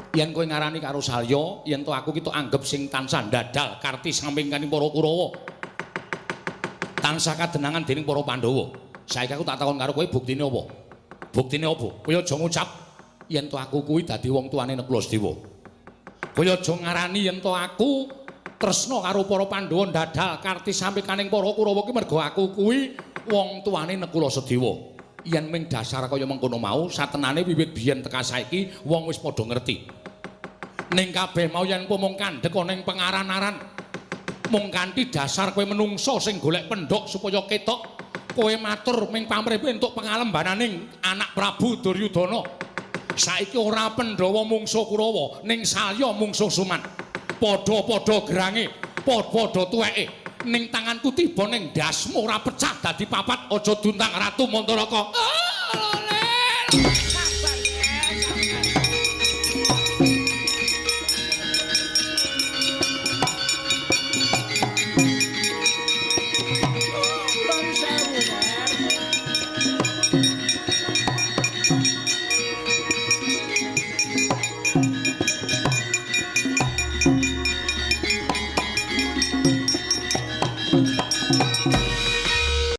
Yen kowe ngarani karo Salya, yen to aku ki tok anggep sing tansah ndadal karti samping kaning para Kurawa. Tansah kadenangan dening para Pandhawa. Saiki aku tak takon karo kowe buktine apa? Buktine apa? Kowe aja ngucap yen to aku kuwi dadi wong tuane Nekulasedewa. Kowe aja ngarani yen to aku tresna karo para Pandhawa ndadal karti samping kaning para Kurawa ki mergo aku kuwi wong tuane Nekulasedewa. Yen ming dasar kaya mengkono mau, satenane wiwit biyen tekan saiki wong wis padha ngerti. Ning kabeh mau yen mung kandhek ana ing pengaran-aran. Mung kanthi dasar kowe menungso sing golek pendhok supaya ketok, kowe matur ming pamrih entuk pengalembananing anak Prabu Duryudana. Saiki ora Pandhawa mungsuh Kurawa, ning Salya mungsuh Suman. Padha-padha gerange, padha-padha tuweke. Ning tanganku tiba ning dasmu ora pecah dadi papat aja duntang Ratu Mantaraka.